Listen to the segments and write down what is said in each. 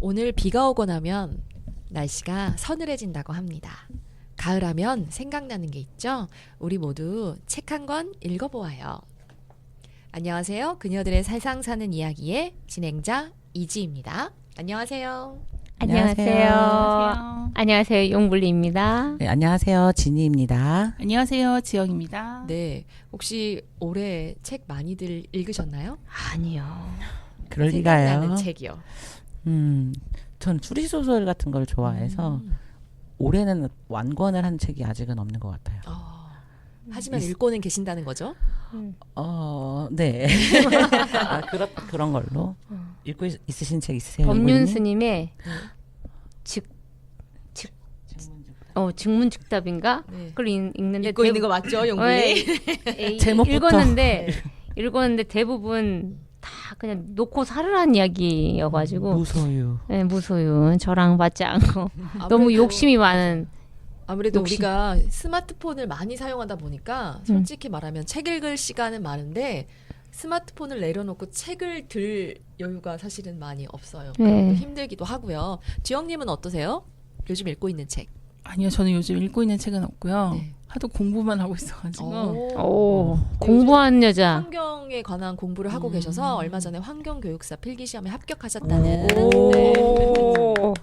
오늘 비가 오고 나면 날씨가 서늘해진다고 합니다. 가을하면 생각나는 게 있죠? 우리 모두 책 한 권 읽어보아요. 안녕하세요. 그녀들의 세상 사는 이야기의 진행자 이지입니다. 안녕하세요. 안녕하세요. 안녕하세요. 용블리입니다. 네, 안녕하세요. 진희입니다. 안녕하세요. 지영입니다. 네, 혹시 올해 책 많이들 읽으셨나요? 아니요. 그럴 생각나는 리가요. 책이요. 전 추리소설 같은 걸 좋아해서 올해는 완권을 한 책이 아직은 없는 것 같아요. 하지만 읽고는 계신다는 거죠? 네. 그런 걸로. 읽고 있으신 책 있으세요? 법륜 스님의 증문즉답인가? 네. 그걸 읽는데 읽고 있는 거 맞죠, 용분이? 제목부터. 읽었는데 대부분 다 그냥 놓고 살으라는 이야기여가지고 무소유. 네, 무소유. 저랑 맞지 않고 너무 아무래도- 욕심이 많은. 아무래도 욕심. 우리가 스마트폰을 많이 사용하다 보니까 솔직히 말하면 책 읽을 시간은 많은데 스마트폰을 내려놓고 책을 들 여유가 사실은 많이 없어요. 네. 힘들기도 하고요. 지영님은 어떠세요? 요즘 읽고 있는 책. 아니요, 저는 요즘 읽고 있는 책은 없고요. 네. 하도 공부만 하고 있어가지고. 오, 네, 공부하는 여자. 환경에 관한 공부를 하고 계셔서 얼마 전에 환경교육사 필기시험에 합격하셨다는. 네. 오.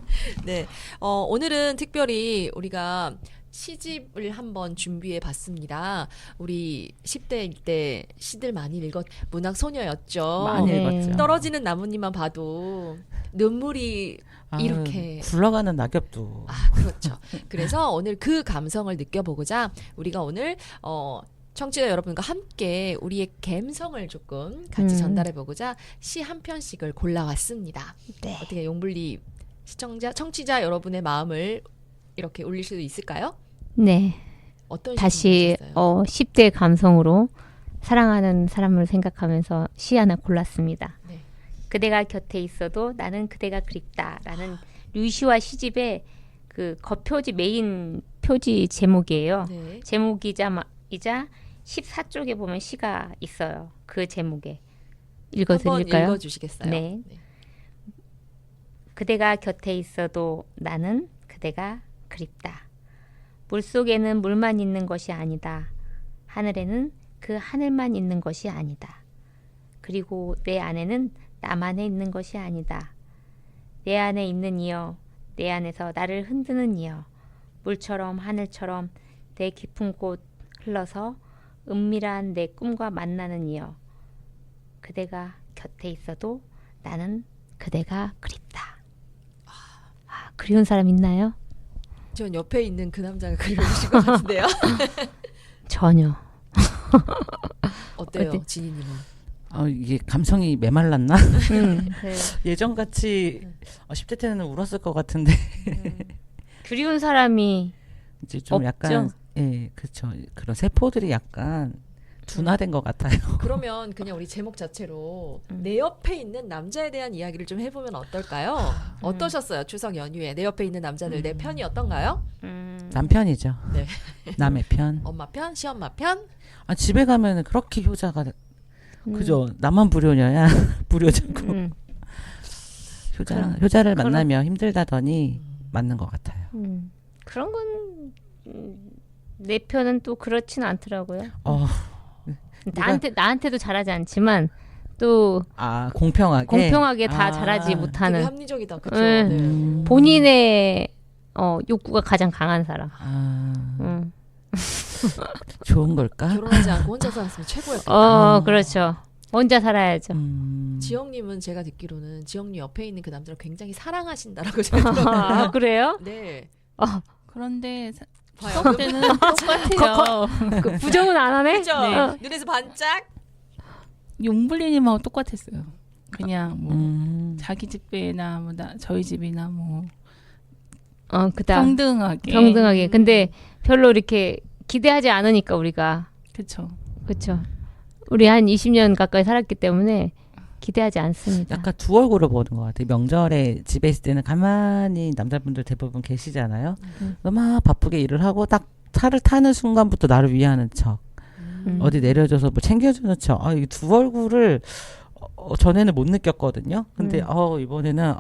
네. 오늘은 특별히 우리가 시집을 한번 준비해 봤습니다. 우리 10대일 때 시들 많이 읽었, 문학 소녀였죠. 많이 네. 읽었죠. 떨어지는 나뭇잎만 봐도 눈물이 이렇게. 굴러가는 낙엽도. 그렇죠. 그래서 오늘 그 감성을 느껴보고자 우리가 오늘 청취자 여러분과 함께 우리의 감성을 조금 같이 전달해보고자 시 한 편씩을 골라왔습니다. 네. 어떻게 용블리 청취자 여러분의 마음을 이렇게 울릴 수도 있을까요? 네. 어떤 다시 시를 10대 감성으로 사랑하는 사람을 생각하면서 시 하나 골랐습니다. 네. 그대가 곁에 있어도 나는 그대가 그립다라는 류시와 시집의 그 겉표지 메인 표지 제목이에요. 네. 제목이자 14쪽에 보면 시가 있어요. 그 제목에 한번 읽어드릴까요? 읽어주시겠어요? 네. 그대가 곁에 있어도 나는 그대가 그립다. 물속에는 물만 있는 것이 아니다. 하늘에는 그 하늘만 있는 것이 아니다. 그리고 내 안에는 나만에 있는 것이 아니다. 내 안에 있는 이여, 내 안에서 나를 흔드는 이여, 물처럼 하늘처럼 내 깊은 곳 흘러서 은밀한 내 꿈과 만나는 이여, 그대가 곁에 있어도 나는 그대가 그립다. 그리운 사람 있나요? 전 옆에 있는 그 남자가 그려주신 것 같은데요. 전혀. 어때요, 어때? 진희님은? 이게 감성이 메말랐나? 네. 예전같이 10대 때는 울었을 것 같은데 그리운 사람이 이제 좀 없죠? 약간 그렇죠. 그런 세포들이 약간 둔화된 것 같아요. 그러면 그냥 우리 제목 자체로 내 옆에 있는 남자에 대한 이야기를 좀 해보면 어떨까요? 어떠셨어요? 추석 연휴에 내 옆에 있는 남자들 내 편이 어떤가요? 남편이죠. 네. 남의 편. 엄마 편? 시엄마 편? 집에 가면 그렇게 효자가 그죠. 나만 불효녀야. 불효자고. 효자를 만나면 힘들다더니 맞는 것 같아요. 그런 건 내 편은 또 그렇진 않더라고요. 나한테도 잘하지 않지만 또 공평하게 다 잘하지 되게 못하는 합리적이다. 그쵸? 네. 본인의 욕구가 가장 강한 사람. 좋은 걸까? 결혼하지 않고 혼자 살았으면 최고였겠다. 그렇죠. 혼자 살아야죠. 지영님은 제가 듣기로는 지영님 옆에 있는 그 남자를 굉장히 사랑하신다라고 제가 들었는데. 아, 그래요? 네. 그런데 봐요. 수업 때는 똑같아요. 그 부정은 안 하네? 그죠? 네. 눈에서 반짝. 용블리님하고 똑같았어요. 그냥 뭐 자기 자기 집이나 뭐 저희 집이나 뭐 그다음 평등하게. 평등하게. 근데 별로 이렇게 기대하지 않으니까 우리가. 그렇죠. 그렇죠. 우리 한 20년 가까이 살았기 때문에 기대하지 않습니다. 약간 두 얼굴을 보는 것 같아요. 명절에 집에 있을 때는 가만히 남자분들 대부분 계시잖아요. 막 바쁘게 일을 하고 딱 차를 타는 순간부터 나를 위하는 척. 어디 내려줘서 뭐 챙겨주는 척. 이 두 얼굴을 전에는 못 느꼈거든요. 근데 이번에는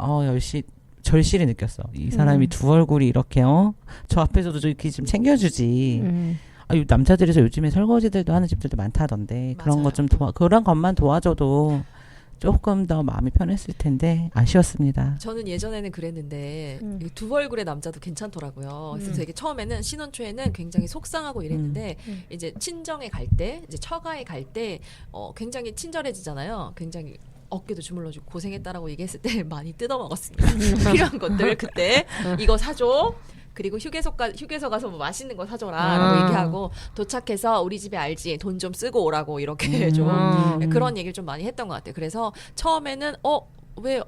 절실히 느꼈어. 이 사람이 두 얼굴이 이렇게 저 앞에서도 이렇게 좀 챙겨주지. 남자들에서 요즘에 설거지들도 하는 집들도 많다던데 그런 맞아요. 것 좀 그런 것만 도와줘도 조금 더 마음이 편했을 텐데 아쉬웠습니다. 저는 예전에는 그랬는데 이두 얼굴의 남자도 괜찮더라고요. 그래서 되게 처음에는 신혼 초에는 굉장히 속상하고 이랬는데 이제 친정에 갈 때, 이제 처가에 갈 때 굉장히 친절해지잖아요. 굉장히 어깨도 주물러주고 고생했다라고 얘기했을 때 많이 뜯어먹었습니다. 필요한 것들 그때 이거 사줘. 그리고 휴게소 가서 뭐 맛있는 거 사줘라라고 얘기하고 도착해서 우리 집에 알지 돈 좀 쓰고 오라고 이렇게 좀 그런 얘기를 좀 많이 했던 것 같아요. 그래서 처음에는 왜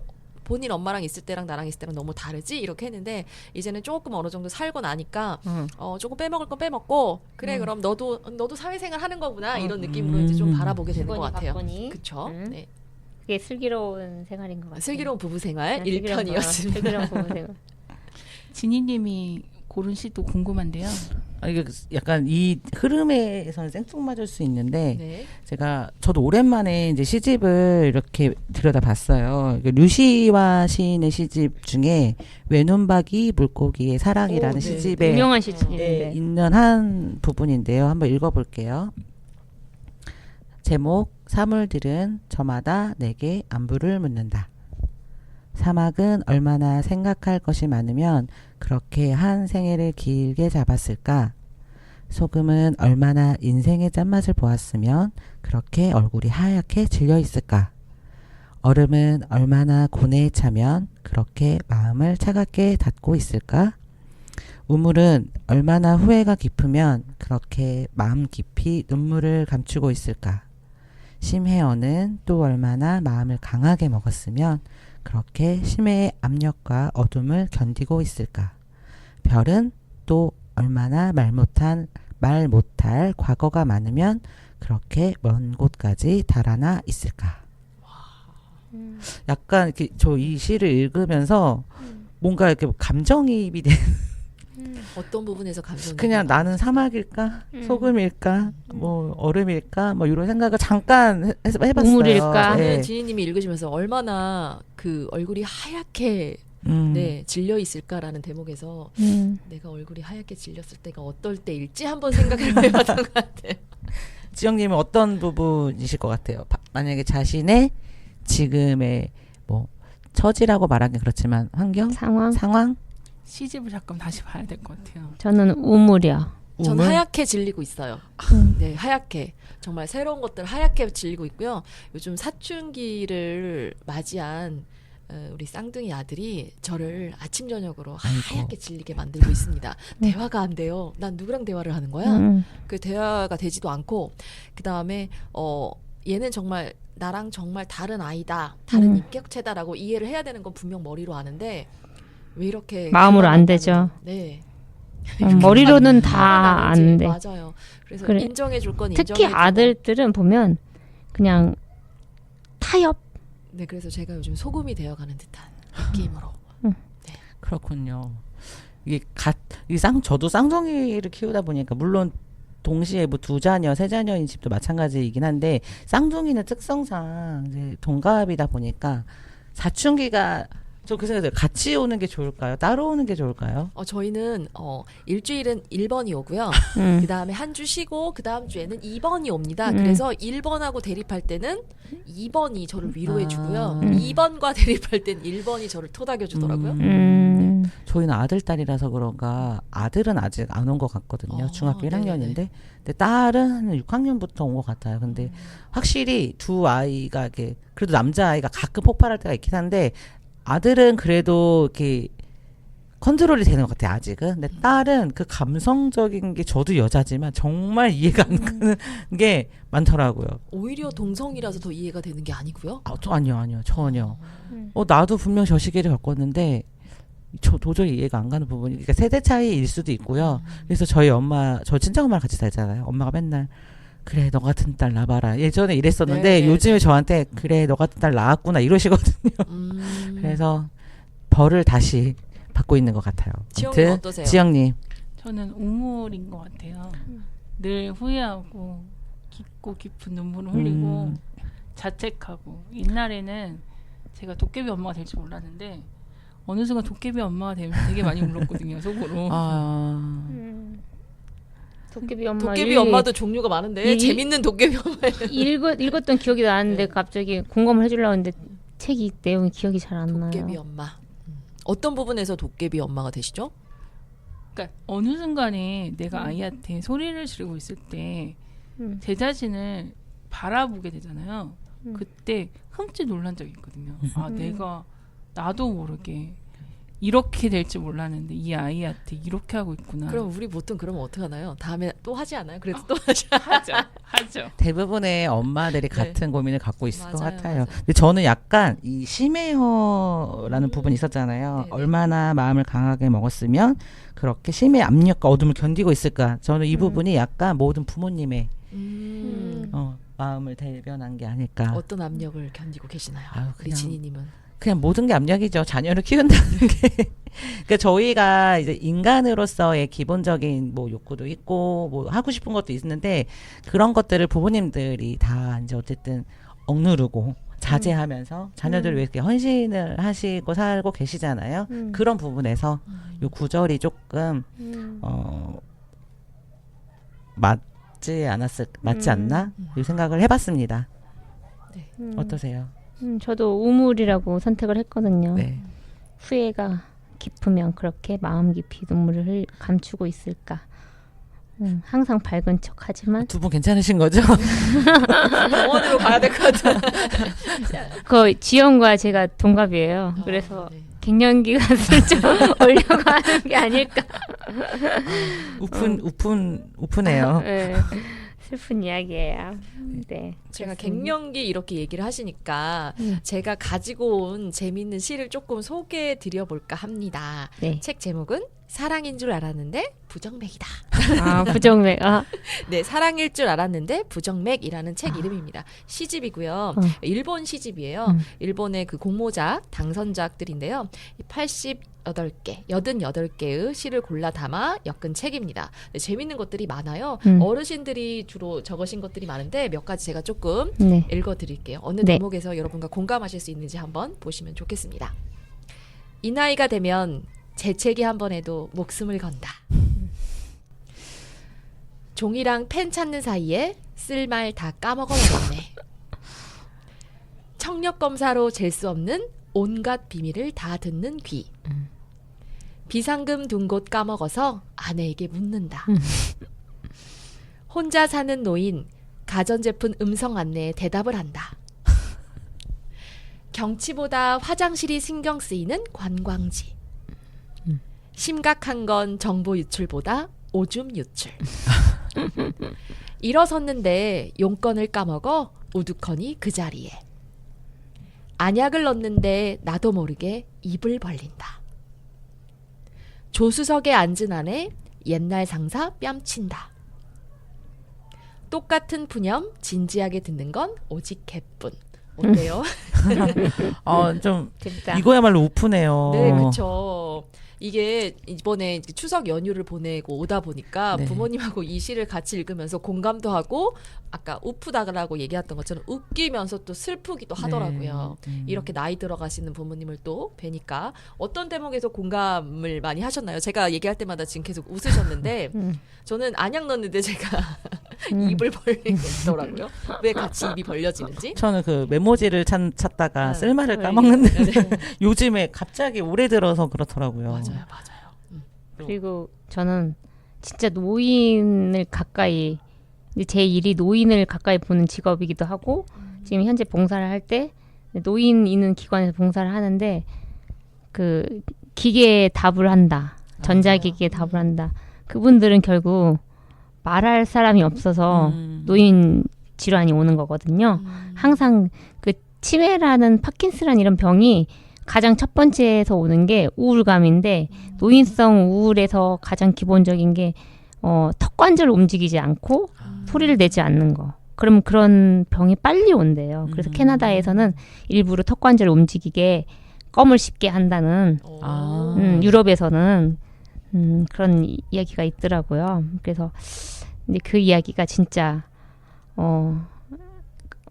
본인 엄마랑 있을 때랑 나랑 있을 때랑 너무 다르지 이렇게 했는데 이제는 조금 어느 정도 살고 나니까 조금 빼먹을 건 빼먹고 그래 그럼 너도 사회생활 하는 거구나 이런 느낌으로 이제 좀 바라보게 되는 것 같아요. 그렇죠. 네. 그게 슬기로운 생활인 것 같아요. 슬기로운 부부 생활 네, 1편이었습니다. 슬기로운 부부 생활. 진희님이 고른 시도 궁금한데요. 이게 약간 이 흐름에서는 생뚱맞을 수 있는데 네. 저도 오랜만에 이제 시집을 이렇게 들여다봤어요. 류시와 시인의 시집 중에 외눈박이 물고기의 사랑이라는 네. 시집에 유명한 시집인데. 있는 한 부분인데요. 한번 읽어볼게요. 제목 사물들은 저마다 내게 안부를 묻는다. 사막은 얼마나 생각할 것이 많으면 그렇게 한 생애를 길게 잡았을까? 소금은 얼마나 인생의 짠맛을 보았으면 그렇게 얼굴이 하얗게 질려 있을까? 얼음은 얼마나 고뇌에 차면 그렇게 마음을 차갑게 닫고 있을까? 우물은 얼마나 후회가 깊으면 그렇게 마음 깊이 눈물을 감추고 있을까? 심해어는 또 얼마나 마음을 강하게 먹었으면 그렇게 심해의 압력과 어둠을 견디고 있을까? 별은 또 얼마나 말 못할 과거가 많으면 그렇게 먼 곳까지 달아나 있을까? 약간 이렇게 저 이 시를 읽으면서 뭔가 이렇게 감정이입이 돼. 어떤 부분에서 감정이 그냥 나는 사막일까? 소금일까? 뭐 얼음일까? 뭐 이런 생각을 잠깐 해봤어요. 우물일까? 네. 지니님이 읽으시면서 얼마나 그 얼굴이 하얗게 네, 질려 있을까라는 대목에서 내가 얼굴이 하얗게 질렸을 때가 어떨 때일지 한번 생각을 해봤던 것 같아요. 지영님은 어떤 부분이실 것 같아요? 만약에 자신의 지금의 뭐 처지라고 말하기 그렇지만 환경, 상황, 시집을 잠깐 다시 봐야 될 것 같아요. 저는 우물이요. 전 우물? 하얗게 질리고 있어요. 네, 하얗게 정말 새로운 것들 하얗게 질리고 있고요. 요즘 사춘기를 맞이한 우리 쌍둥이 아들이 저를 아침 저녁으로 하얗게 질리게 만들고 있습니다. 대화가 안 돼요. 난 누구랑 대화를 하는 거야? 그 대화가 되지도 않고 그 다음에 얘는 정말 나랑 정말 다른 아이다, 다른 인격체다라고 이해를 해야 되는 건 분명 머리로 아는데 왜 이렇게 마음으로 안 교감을 되죠. 하는- 네. 머리로는 다 화가 나는지. 아는데. 맞아요. 그래서 그래. 인정해줄 건 특히 인정해주고. 아들들은 보면 그냥 타협. 네, 그래서 제가 요즘 소금이 되어가는 듯한 느낌으로. 그렇군요. 저도 쌍둥이를 키우다 보니까 물론 동시에 뭐 2자녀, 3자녀인 집도 마찬가지이긴 한데 쌍둥이는 특성상 이제 동갑이다 보니까 사춘기가 저 그 생각이 들어요. 같이 오는 게 좋을까요? 따로 오는 게 좋을까요? 저희는 일주일은 1번이 오고요. 그 다음에 한 주 쉬고 그 다음 주에는 2번이 옵니다. 그래서 1번하고 대립할 때는 2번이 저를 위로해주고요. 2번과 대립할 땐 1번이 저를 토닥여주더라고요. 저희는 아들, 딸이라서 그런가 아들은 아직 안 온 것 같거든요. 중학교 1학년인데. 근데 딸은 한 6학년부터 온 것 같아요. 근데 확실히 두 아이가 이렇게 그래도 남자아이가 가끔 폭발할 때가 있긴 한데 아들은 그래도 이렇게 컨트롤이 되는 것 같아요, 아직은. 근데 딸은 그 감성적인 게 저도 여자지만 정말 이해가 안 가는 게 많더라고요. 오히려 동성이라서 더 이해가 되는 게 아니고요. 아니요, 전혀. 나도 분명 저 시기를 겪었는데 저 도저히 이해가 안 가는 부분이, 그러니까 세대 차이일 수도 있고요. 그래서 저희 엄마, 저 친정엄마랑 같이 살잖아요. 엄마가 맨날 그래 너 같은 딸 낳아봐라. 예전에 이랬었는데 네, 요즘에 저한테 그래 너 같은 딸 낳았구나 이러시거든요. 그래서 벌을 다시 받고 있는 것 같아요. 지영님 아무튼 어떠세요? 지영님. 저는 우물인 것 같아요. 늘 후회하고 깊고 깊은 눈물을 흘리고 자책하고. 옛날에는 제가 도깨비 엄마가 될 줄 몰랐는데 어느 순간 도깨비 엄마가 되면 되게 많이 울었거든요 속으로. 아, 도깨비 엄마 도깨비 엄마도 종류가 많은데 재밌는 도깨비 엄마. 읽었던 기억이 나는데 네. 갑자기 공감을 해주려고 했는데 책이 내용이 기억이 잘 안 나요. 도깨비 엄마. 어떤 부분에서 도깨비 엄마가 되시죠? 그러니까 어느 순간에 내가 아이한테 소리를 지르고 있을 때 제 자신을 바라보게 되잖아요. 그때 흠칫 놀란 적이 있거든요. 아, 내가 나도 모르게 이렇게 될 줄 몰랐는데 이 아이한테 이렇게 하고 있구나. 그럼 우리 보통 그러면 어떻게 하나요? 다음에 또 하지 않아요? 그래도 또 하죠. 대부분의 엄마들이 네. 같은 고민을 갖고 있을 것 맞아요, 같아요. 맞아요. 근데 저는 약간 이 심해어라는 부분이 있었잖아요. 네네. 얼마나 마음을 강하게 먹었으면 그렇게 심해 압력과 어둠을 견디고 있을까. 저는 이 부분이 약간 모든 부모님의 마음을 대변한 게 아닐까. 어떤 압력을 견디고 계시나요? 아유, 우리 그냥- 진희님은. 그냥 모든 게 압력이죠. 자녀를 키운다는 게. 그러니까 저희가 이제 인간으로서의 기본적인 뭐 욕구도 있고 뭐 하고 싶은 것도 있는데 그런 것들을 부모님들이 다 이제 어쨌든 억누르고 자제하면서 자녀들을 위해 이렇게 헌신을 하시고 살고 계시잖아요. 그런 부분에서 요 구절이 조금 맞지 않나 이 생각을 해봤습니다. 어떠세요? 저도 우물이라고 선택을 했거든요. 네. 후회가 깊으면 그렇게 마음 깊이 눈물을 감추고 있을까. 항상 밝은 척하지만 두 분 괜찮으신 거죠? 병원으로 가야 될 것 같아. 그 지연과 제가 동갑이에요. 그래서 네. 갱년기가 슬쩍 오려고 하는 게 아닐까. 우프네요. 네. 슬픈 이야기예요. 네. 제가 그렇습니다. 갱년기 이렇게 얘기를 하시니까 음. 제가 가지고 온 재미있는 시를 조금 소개해 드려볼까 합니다. 네. 책 제목은 사랑인 줄 알았는데 부정맥이다. 아, 부정맥. 아, 네, 사랑일 줄 알았는데 부정맥이라는 책 이름입니다. 시집이고요. 일본 시집이에요. 일본의 그 공모작, 당선작들인데요. 88개, 88개의 시를 골라 담아 엮은 책입니다. 네, 재밌는 것들이 많아요. 어르신들이 주로 적으신 것들이 많은데 몇 가지 제가 조금 네. 읽어드릴게요. 어느 네. 대목에서 여러분과 공감하실 수 있는지 한번 보시면 좋겠습니다. 이 나이가 되면 재채기 한 번 해도 목숨을 건다. 종이랑 펜 찾는 사이에 쓸 말 다 까먹어버렸네. 청력 검사로 잴 수 없는 온갖 비밀을 다 듣는 귀. 비상금 둔 곳 까먹어서 아내에게 묻는다. 혼자 사는 노인, 가전제품 음성 안내에 대답을 한다. 경치보다 화장실이 신경 쓰이는 관광지. 심각한 건 정보 유출보다 오줌 유출. 일어섰는데 용건을 까먹어 우두커니 그 자리에. 안약을 넣는데 나도 모르게 입을 벌린다. 조수석에 앉은 아내 옛날 상사 뺨친다. 똑같은 푸념 진지하게 듣는 건 오직 개뿐. 어때요? 좀 재밌다. 이거야말로 우프네요. 네, 그렇죠. 이게 이번에 이제 추석 연휴를 보내고 오다 보니까 네. 부모님하고 이 시를 같이 읽으면서 공감도 하고 아까 우프다라고 얘기했던 것처럼 웃기면서 또 슬프기도 하더라고요. 네. 이렇게 나이 들어가시는 부모님을 또 뵈니까 어떤 대목에서 공감을 많이 하셨나요? 제가 얘기할 때마다 지금 계속 웃으셨는데 저는 안약 넣는데 제가 입을 벌리고 있더라고요. 왜 같이 입이 벌려지는지. 저는 그 메모지를 찾다가 네. 쓸말을 네. 까먹는데 네. 요즘에 갑자기 오래 들어서 그렇더라고요. 맞아요. 그리고 저는 진짜 노인을 가까이 이제 제 일이 노인을 가까이 보는 직업이기도 하고 지금 현재 봉사를 할 때 노인 있는 기관에서 봉사를 하는데 그 기계에 답을 한다. 전자기기에 답을 한다. 그분들은 결국 말할 사람이 없어서 노인 질환이 오는 거거든요. 항상 그 치매라는 파킨스란 이런 병이 가장 첫 번째에서 오는 게 우울감인데 노인성 우울에서 가장 기본적인 게 턱관절 움직이지 않고 소리를 내지 않는 거. 그럼 그런 병이 빨리 온대요. 그래서 캐나다에서는 일부러 턱관절을 움직이게 껌을 씹게 한다는 유럽에서는 그런 이야기가 있더라고요. 그래서 근데 그 이야기가 진짜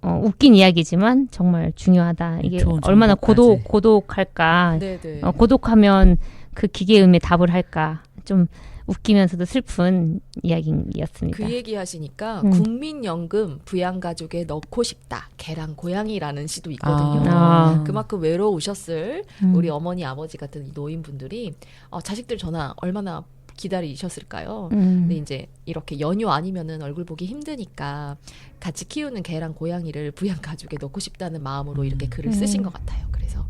웃긴 이야기지만 정말 중요하다. 이게 좋은 얼마나 정보까지. 고독할까. 네네. 고독하면 그 기계음에 답을 할까. 좀 웃기면서도 슬픈 이야기였습니다. 그 얘기 하시니까 음. 국민연금 부양가족에 넣고 싶다. 개랑 고양이라는 시도 있거든요. 아. 그만큼 외로우셨을 음. 우리 어머니 아버지 같은 이 노인분들이 자식들 전화 얼마나 기다리셨을까요? 근데 이제 이렇게 연휴 아니면은 얼굴 보기 힘드니까 같이 키우는 개랑 고양이를 부양가족에 넣고 싶다는 마음으로 이렇게 글을 쓰신 것 같아요. 그래서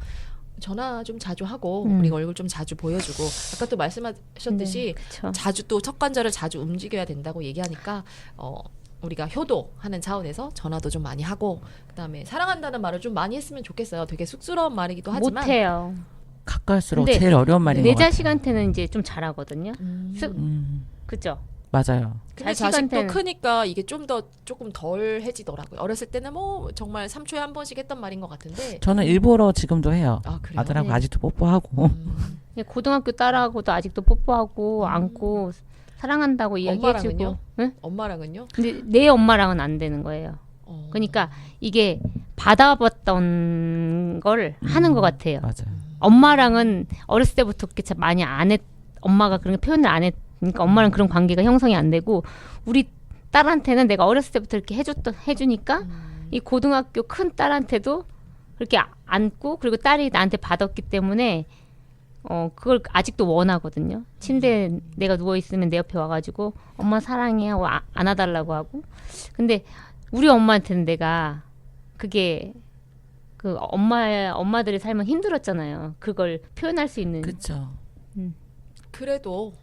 전화 좀 자주 하고 우리가 얼굴 좀 자주 보여주고 아까 또 말씀하셨듯이 그쵸. 자주 또 척관절을 자주 움직여야 된다고 얘기하니까 우리가 효도하는 차원에서 전화도 좀 많이 하고 그다음에 사랑한다는 말을 좀 많이 했으면 좋겠어요. 되게 쑥스러운 말이기도 하지만 못해요. 가까울수록 근데 제일 어려운 말인 것 내 같아요. 자식한테는 이제 좀 잘하거든요. 음, 그죠? 맞아요. 근데 자식도 자식한테는- 크니까 이게 조금 덜 해지더라고요. 어렸을 때는 뭐 정말 3초에 한 번씩 했던 말인 것 같은데 저는 일부러 지금도 해요. 아 그래요? 아들하고 네. 아직도 뽀뽀하고. 고등학교 딸하고도 아직도 뽀뽀하고 안고 사랑한다고 이야기해주고. 엄마랑은요? 응? 엄마랑은요? 근데 내 엄마랑은 안 되는 거예요. 그러니까 이게 받아봤던 걸 하는 것 같아요. 맞아요. 엄마랑은 어렸을 때부터 그렇게 참 많이 안 했, 엄마가 그런 표현을 안 했으니까 엄마랑 그런 관계가 형성이 안 되고 우리 딸한테는 내가 어렸을 때부터 이렇게 해주니까 이 고등학교 큰 딸한테도 그렇게 안고 그리고 딸이 나한테 받았기 때문에 그걸 아직도 원하거든요. 침대에 내가 누워있으면 내 옆에 와가지고 엄마 사랑해 하고 안아달라고 하고 근데 우리 엄마한테는 내가 그게 그 엄마들의 삶은 힘들었잖아요. 그걸 표현할 수 있는. 그렇죠. 그래도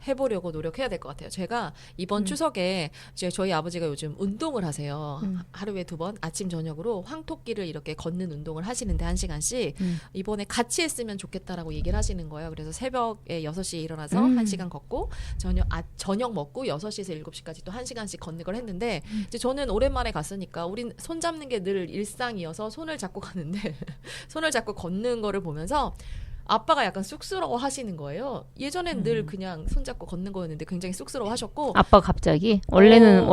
해보려고 노력해야 될 것 같아요. 제가 이번 추석에 이제 저희 아버지가 요즘 운동을 하세요. 하루에 2번 아침 저녁으로 황토끼를 이렇게 걷는 운동을 하시는데 1시간씩 이번에 같이 했으면 좋겠다라고 얘기를 하시는 거예요. 그래서 새벽에 6시에 일어나서 1시간 걷고 저녁 먹고 6시에서 7시까지 또 1시간씩 걷는 걸 했는데 이제 저는 오랜만에 갔으니까 우린 손 잡는 게 늘 일상이어서 손을 잡고 가는데 손을 잡고 걷는 거를 보면서 아빠가 약간 쑥스러워 하시는 거예요. 예전엔 늘 그냥 손잡고 걷는 거였는데 굉장히 쑥스러워 하셨고 아빠가 갑자기 원래는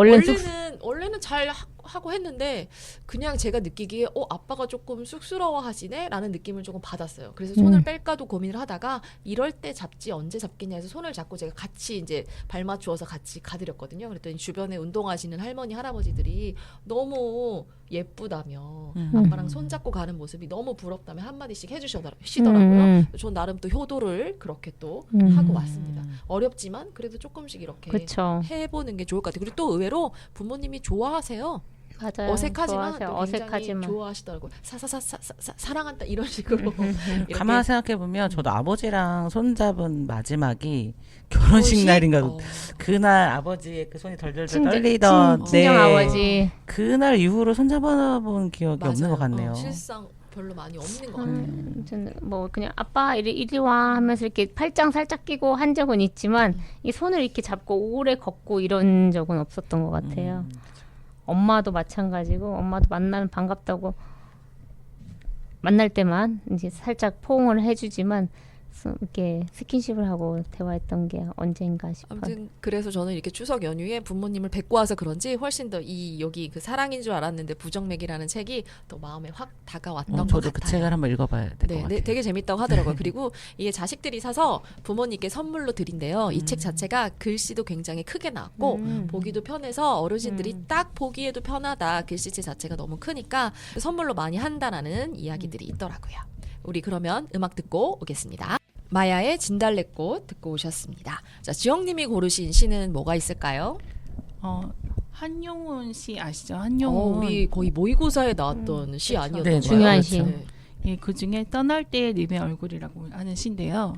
잘 하고 했는데 그냥 제가 느끼기에 아빠가 조금 쑥스러워 하시네 라는 느낌을 조금 받았어요. 그래서 손을 뺄까도 고민을 하다가 이럴 때 잡지 언제 잡겠냐 해서 손을 잡고 제가 같이 이제 발 맞추어서 같이 가드렸거든요. 그랬더니 주변에 운동하시는 할머니 할아버지들이 너무 예쁘다며 아빠랑 손 잡고 가는 모습이 너무 부럽다며 한마디씩 해주시더라고요. 전 나름 또 효도를 그렇게 또 하고 왔습니다. 어렵지만 그래도 조금씩 이렇게 그쵸. 해보는 게 좋을 것 같아요. 그리고 또 의외로 부모님이 좋아하세요. 맞아요. 어색하지만 좋아하세요. 또 굉장히 어색하지만. 좋아하시더라고요. 사랑한다 이런 식으로. 이렇게. 가만 생각해보면 저도 아버지랑 손잡은 마지막이 결혼식 날인가 그날 아버지의 그 손이 덜덜덜 떨리던 친정 아버지. 그날 이후로 손잡아본 기억이 맞아요. 없는 것 같네요. 실상 별로 많이 없는 것 같아요. 저는 뭐 그냥 아빠 이리 와 하면서 이렇게 팔짱 살짝 끼고 한 적은 있지만 이 손을 이렇게 잡고 오래 걷고 이런 적은 없었던 것 같아요. 엄마도 마찬가지고 엄마도 만나면 반갑다고 만날 때만 이제 살짝 포옹을 해주지만 이렇게 스킨십을 하고 대화했던 게 언젠가 싶어요. 아무튼 그래서 저는 이렇게 추석 연휴에 부모님을 뵙고 와서 그런지 훨씬 더 여기 그 사랑인 줄 알았는데 부정맥이라는 책이 더 마음에 확 다가왔던 것 저도 같아요. 그 책을 한번 읽어봐야 될 것 네, 같아요. 되게 재밌다고 하더라고요. 그리고 이게 자식들이 사서 부모님께 선물로 드린대요. 이 책 자체가 글씨도 굉장히 크게 나왔고 보기도 편해서 어르신들이 딱 보기에도 편하다. 글씨체 자체가 너무 크니까 선물로 많이 한다라는 이야기들이 있더라고요. 우리 그러면 음악 듣고 오겠습니다. 마야의 진달래꽃 듣고 오셨습니다. 자, 지영님이 고르신 시는 뭐가 있을까요? 한용운 씨 아시죠? 한용운. 우리 거의 모의고사에 나왔던 시 아니었나요? 네, 중요한 시. 예, 그 중에 떠날 때의 님의 얼굴이라고 하는 시인데요.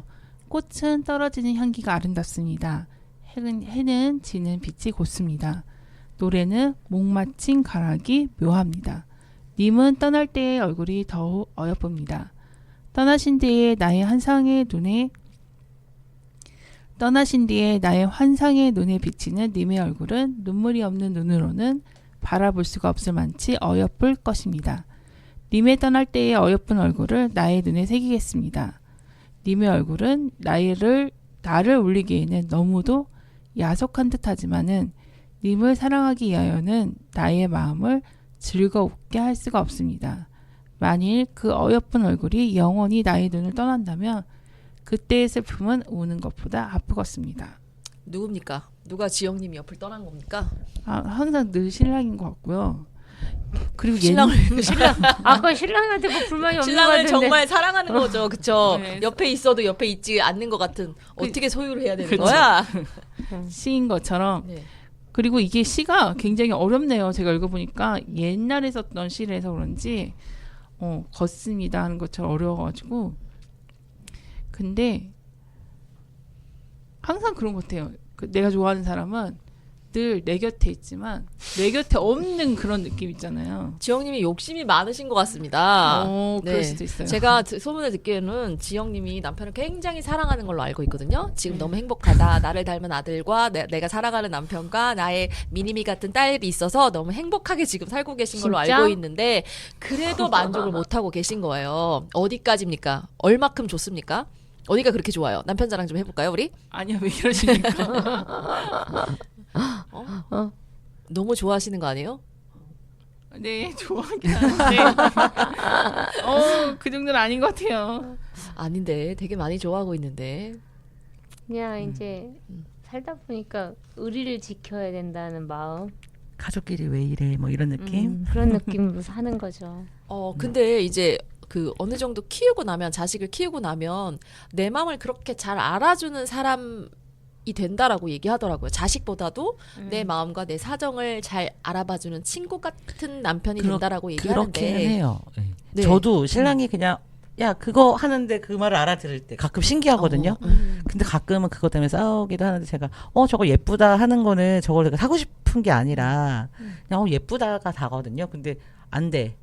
꽃은 떨어지는 향기가 아름답습니다. 해는 지는 빛이 곱습니다. 노래는 목 맞힌 가락이 묘합니다. 님은 떠날 때의 얼굴이 더욱 어여쁩니다. 떠나신 뒤에 나의 환상의 눈에 비치는 님의 얼굴은 눈물이 없는 눈으로는 바라볼 수가 없을 만치 어여쁠 것입니다. 님의 떠날 때의 어여쁜 얼굴을 나의 눈에 새기겠습니다. 님의 얼굴은 나를 울리기에는 너무도 야속한 듯하지만은 님을 사랑하기 위하여는 나의 마음을 즐겁게 할 수가 없습니다. 만일 그 어여쁜 얼굴이 영원히 나의 눈을 떠난다면 그때의 슬픔은 우는 것보다 아프겠습니다. 누굽니까? 누가 지영님이 옆을 떠난 겁니까? 항상 늘 신랑인 것 같고요. 그리고 신랑 아까 신랑한테 뭐 불만이 없는 것 신랑을 같은데. 정말 사랑하는 거죠, 그쵸? 네. 옆에 있어도 옆에 있지 않는 것 같은 어떻게 소유를 해야 되는 그쵸. 거야? 시인 것처럼. 네. 그리고 이게 시가 굉장히 어렵네요. 제가 읽어보니까 옛날에 썼던 시라서 그런지 걷습니다 하는 것처럼 어려워가지고. 근데 항상 그런 것 같아요. 내가 좋아하는 사람은 늘 내 곁에 있지만 내 곁에 없는 그런 느낌 있잖아요. 지영님이 욕심이 많으신 것 같습니다. 그럴 수도 있어요. 제가 소문을 듣기에는 지영님이 남편을 굉장히 사랑하는 걸로 알고 있거든요. 지금 너무 행복하다. 나를 닮은 아들과 내가 사랑하는 남편과 나의 미니미 같은 딸이 있어서 너무 행복하게 지금 살고 계신 걸로 진짜? 알고 있는데 그래도 만족을 못하고 계신 거예요. 어디까지입니까? 얼마큼 좋습니까? 어디가 그렇게 좋아요? 남편 자랑 좀 해볼까요, 우리? 아니야, 왜 이러십니까? 너무 좋아하시는 거 아니에요? 네, 좋아하긴 하는데 그 정도는 아닌 것 같아요. 아닌데 되게 많이 좋아하고 있는데. 그냥 이제 살다 보니까 의리를 지켜야 된다는 마음. 가족끼리 왜 이래 뭐 이런 느낌. 그런 느낌으로 사는 거죠. 근데 이제 그 어느 정도 키우고 나면 자식을 키우고 나면 내 마음을 그렇게 잘 알아주는 사람이 된다라고 얘기하더라고요. 자식보다도 내 마음과 내 사정을 잘 알아봐주는 친구 같은 남편이 된다라고 얘기하는데. 그렇기는 해요. 네. 네. 저도 신랑이 그냥 야 그거 하는데 그 말을 알아들을 때 가끔 신기하거든요. 근데 가끔은 그것 때문에 싸우기도 하는데 제가 저거 예쁘다 하는 거는 저걸 내가 사고 싶은 게 아니라 그냥 예쁘다가 다거든요. 근데 안 돼.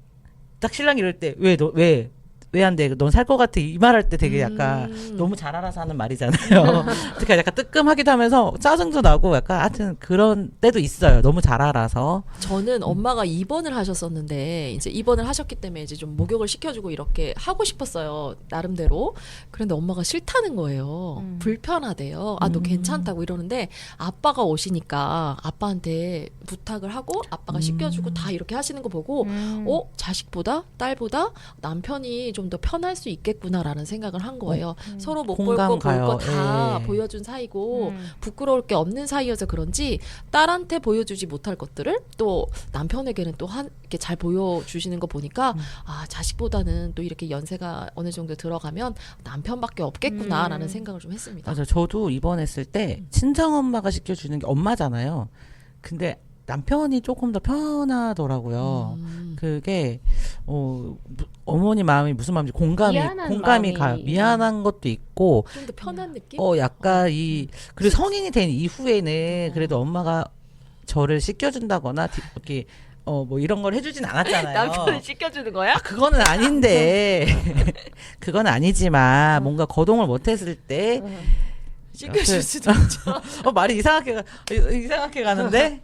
딱 신랑이 이럴 때 왜 안 돼? 넌 살 것 같아. 이 말할 때 되게 약간 너무 잘 알아서 하는 말이잖아요. 그러니까 약간 뜨끔하기도 하면서 짜증도 나고 약간 하여튼 그런 때도 있어요. 너무 잘 알아서. 저는 엄마가 입원을 하셨었는데 이제 입원을 하셨기 때문에 이제 좀 목욕을 시켜주고 이렇게 하고 싶었어요. 나름대로. 그런데 엄마가 싫다는 거예요. 불편하대요. 너 괜찮다고 이러는데 아빠가 오시니까 아빠한테 부탁을 하고 아빠가 씻겨주고 다 이렇게 하시는 거 보고 자식보다 딸보다 남편이 좀 더 편할 수 있겠구나라는 생각을 한 거예요. 서로 못 볼 거 공감 볼 거 가요. 다 예. 보여준 사이고 부끄러울 게 없는 사이여서 그런지 딸한테 보여주지 못할 것들을 또 남편에게는 또 이렇게 잘 보여주시는 거 보니까 자식보다는 또 이렇게 연세가 어느 정도 들어가면 남편밖에 없겠구나라는 생각을 좀 했습니다. 맞아. 저도 입원했을 때 친정 엄마가 시켜주는 게 엄마잖아요. 근데 남편이 조금 더 편하더라고요. 그게 어머니 마음이 무슨 마음인지 공감이 마음이, 가요. 미안한 것도 있고 좀 더 편한 느낌? 약간 그리고 성인이 된 이후에는 그래도 엄마가 저를 씻겨준다거나 이렇게 뭐 이런 걸 해주진 않았잖아요. 남편을 씻겨주는 거야? 그거는 아닌데 그건 아니지만 뭔가 거동을 못했을 때 씻겨줄 수도 있죠. 말이 이상하게 가는데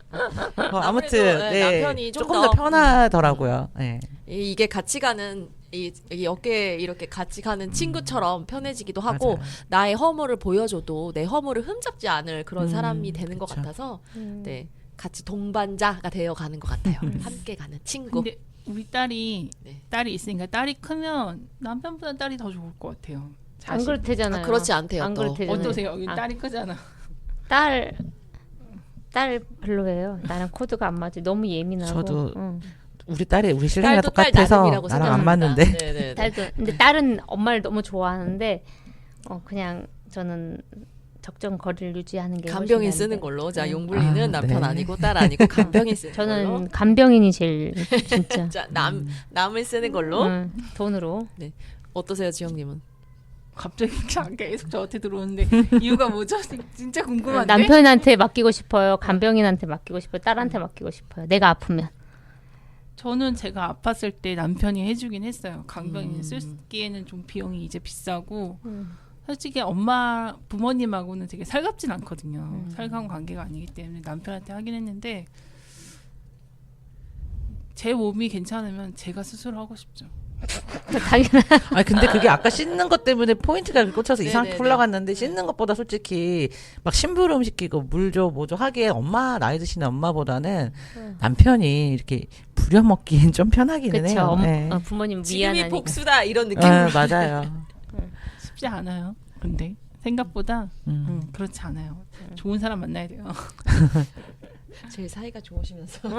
아무튼 네, 남편이 좀 조금 더 편하더라고요. 네. 이게 같이 가는 이 어깨에 이렇게 같이 가는 친구처럼 편해지기도 하고 맞아요. 나의 허물을 보여줘도 내 허물을 흠잡지 않을 그런 사람이 되는 것 그쵸. 같아서 네 같이 동반자가 되어 가는 것 같아요. 함께 가는 친구. 근데 우리 딸이 네. 있으니까 딸이 크면 남편보다 딸이 더 좋을 것 같아요. 안 자식. 그렇대잖아요. 그렇지 않대요. 안 또. 그렇대잖아요. 어떠세요? 여기 아, 딸이 크잖아. 딸 별로예요. 나랑 코드가 안 맞지. 너무 예민하고. 저도 우리 신랑이랑 딸도 딸 똑같아서 나름이라고 나랑 안 생각합니다. 맞는데 네네네. 딸도 근데 딸은 엄마를 너무 좋아하는데 그냥 저는 적정 거리를 유지하는 게 간병인 훨씬 쓰는 나은데. 걸로. 자, 용불리는 남편 네. 아니고 딸 아니고 간병인 쓰는 걸로. 저는 간병인이 제일 진짜 자, 남을 쓰는 걸로. 돈으로. 어떠세요, 지영님은? 갑자기 계속 저한테 들어오는데 이유가 뭐죠? 진짜 궁금한데. 남편한테 맡기고 싶어요. 간병인한테 맡기고 싶어요. 딸한테 맡기고 싶어요. 내가 아프면. 저는 제가 아팠을 때 남편이 해주긴 했어요. 간병인 쓰기에는 좀 비용이 이제 비싸고 솔직히 부모님하고는 되게 살갑진 않거든요. 살가운 관계가 아니기 때문에 남편한테 하긴 했는데 제 몸이 괜찮으면 제가 스스로 하고 싶죠. 당연한. 아니 근데 그게 아까 씻는 것 때문에 포인트가 꽂혀서 이상하게 네네네. 흘러갔는데 씻는 것보다 솔직히 막 심부름 시키고 물 줘 뭐 줘 하기에 엄마 나이 드시는 엄마보다는 남편이 이렇게 부려먹기엔 좀 편하기는 그쵸. 해요. 네. 부모님 지금이 미안하니까. 복수다 이런 느낌으로. 맞아요. 쉽지 않아요. 근데 생각보다 그렇지 않아요. 좋은 사람 만나야 돼요. 제일 사이가 좋으시면서.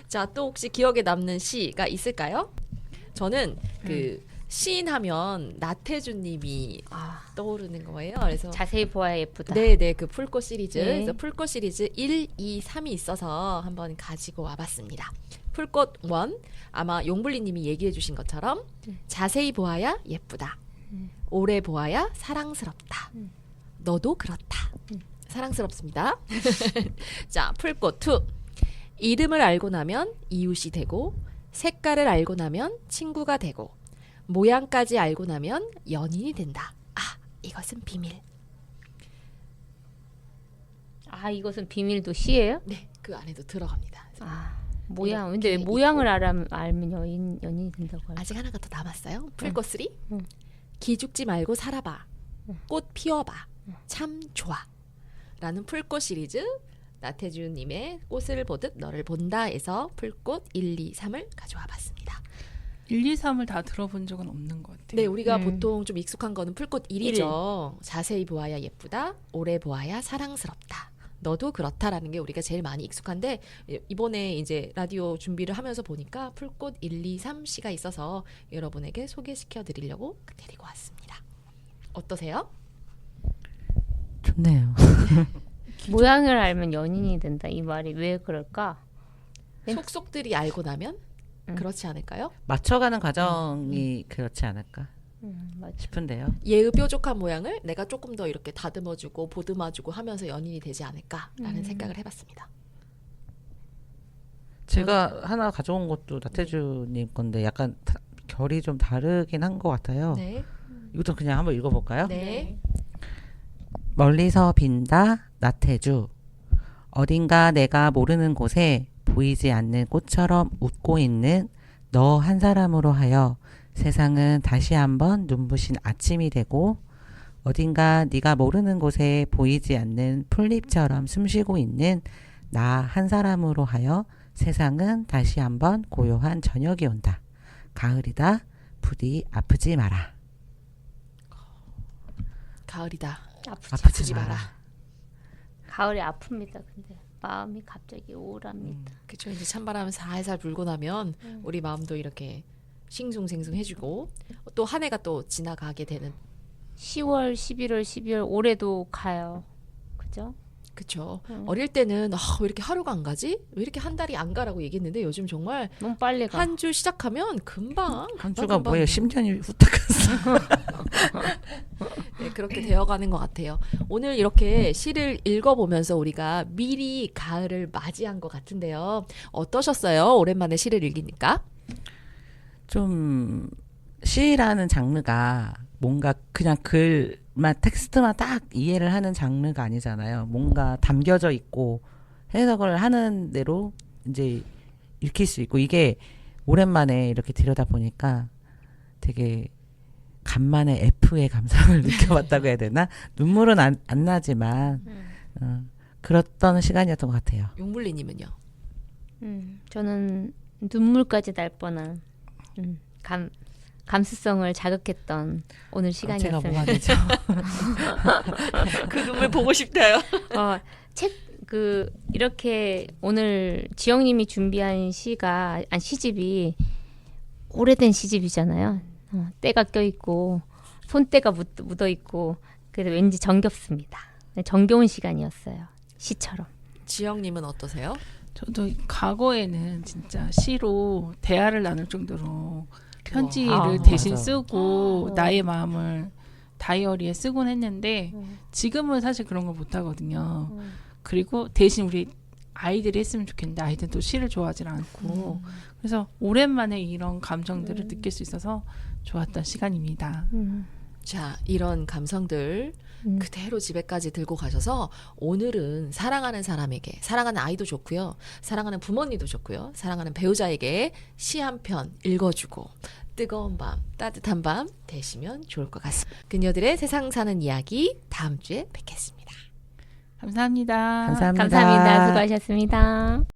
자, 또 혹시 기억에 남는 시가 있을까요? 저는 그 시인하면 나태주 님이 떠오르는 거예요. 그래서 자세히 보아야 예쁘다. 네네, 그 풀꽃 시리즈. 네. 그래서 풀꽃 시리즈 1, 2, 3이 있어서 한번 가지고 와봤습니다. 풀꽃 1, 아마 용블리 님이 얘기해 주신 것처럼 자세히 보아야 예쁘다. 오래 보아야 사랑스럽다. 너도 그렇다. 사랑스럽습니다. 자, 풀꽃 2. 이름을 알고 나면 이웃이 되고, 색깔을 알고 나면 친구가 되고, 모양까지 알고 나면 연인이 된다. 아, 이것은 비밀. 아, 이것은 비밀도 시예요? 네, 그 안에도 들어갑니다. 모양. 근데 왜 이렇게 모양을 알면 연인이 된다고 해요? 아직 하나가 더 남았어요. 풀꽃 3. 응. 기죽지 말고 살아봐. 꽃 피워봐. 참 좋아. 라는 풀꽃 시리즈, 나태주님의 꽃을 보듯 너를 본다에서 풀꽃 1, 2, 3을 가져와 봤습니다. 1, 2, 3을 다 들어본 적은 없는 것 같아요. 네, 우리가 보통 좀 익숙한 거는 풀꽃 1이죠. 자세히 보아야 예쁘다. 오래 보아야 사랑스럽다. 너도 그렇다라는 게 우리가 제일 많이 익숙한데, 이번에 이제 라디오 준비를 하면서 보니까 풀꽃 1, 2, 3시가 있어서 여러분에게 소개시켜 드리려고 데리고 왔습니다. 어떠세요? 좋네요. 모양을 알면 연인이 된다. 이 말이 왜 그럴까? 속속들이 알고 나면 그렇지 않을까요? 맞춰가는 과정이 그렇지 않을까 맞아. 싶은데요. 예의 뾰족한 모양을 내가 조금 더 이렇게 다듬어주고 보듬어주고 하면서 연인이 되지 않을까라는 생각을 해봤습니다. 제가 하나 가져온 것도 나태주님 건데 약간 결이 좀 다르긴 한 것 같아요. 네. 이것도 그냥 한번 읽어볼까요? 네. 멀리서 빈다 나태주. 어딘가 내가 모르는 곳에 보이지 않는 꽃처럼 웃고 있는 너 한 사람으로 하여 세상은 다시 한번 눈부신 아침이 되고, 어딘가 네가 모르는 곳에 보이지 않는 풀잎처럼 숨쉬고 있는 나 한 사람으로 하여 세상은 다시 한번 고요한 저녁이 온다. 가을이다. 부디 아프지 마라. 가을이다. 아프지 마라. 가을이 아픕니다. 근데 마음이 갑자기 우울합니다. 그쵸. 이제 찬바람 살살 불고 나면 우리 마음도 이렇게 싱숭생숭해지고 또 한 해가 또 지나가게 되는. 10월, 11월, 12월 올해도 가요. 그죠? 그쵸. 어릴 때는 왜 이렇게 하루가 안 가지? 왜 이렇게 한 달이 안 가라고 얘기했는데 요즘 정말 너무 빨리 가. 한 주 시작하면 금방 한 주가 금방 뭐예요? 10년이 후딱 갔어. 네, 그렇게 되어가는 것 같아요. 오늘 이렇게 시를 읽어보면서 우리가 미리 가을을 맞이한 것 같은데요. 어떠셨어요? 오랜만에 시를 읽으니까. 좀 시라는 장르가 뭔가 그냥 글만 텍스트만 딱 이해를 하는 장르가 아니잖아요. 뭔가 담겨져 있고 해석을 하는 대로 이제 읽힐 수 있고, 이게 오랜만에 이렇게 들여다 보니까 되게 간만에 F의 감성을 느껴봤다고 해야 되나? 눈물은 안 나지만 그랬던 시간이었던 것 같아요. 용블리님은요? 저는 눈물까지 날 뻔한 감수성을 자극했던 오늘 제가 뭐가 시간이었습니다. 되죠? 그 눈물 보고 싶다요. 이렇게 오늘 지영님이 준비한 시집이 오래된 시집이잖아요. 때가 껴있고 손때가 묻어있고, 그래서 왠지 정겹습니다. 정겨운 시간이었어요. 시처럼. 지영님은 어떠세요? 저도 과거에는 진짜 시로 대화를 나눌 정도로 편지를 대신 맞아. 쓰고 나의 마음을 다이어리에 쓰곤 했는데 지금은 사실 그런 걸 못 하거든요. 그리고 대신 우리 아이들이 했으면 좋겠는데 아이들도 시를 좋아하지 않고 그래서 오랜만에 이런 감정들을 느낄 수 있어서 좋았던 시간입니다. 자, 이런 감성들 그대로 집에까지 들고 가셔서 오늘은 사랑하는 사람에게, 사랑하는 아이도 좋고요, 사랑하는 부모님도 좋고요, 사랑하는 배우자에게 시 한 편 읽어주고 뜨거운 밤, 따뜻한 밤 되시면 좋을 것 같습니다. 그녀들의 세상 사는 이야기 다음 주에 뵙겠습니다. 감사합니다. 감사합니다. 감사합니다. 수고하셨습니다.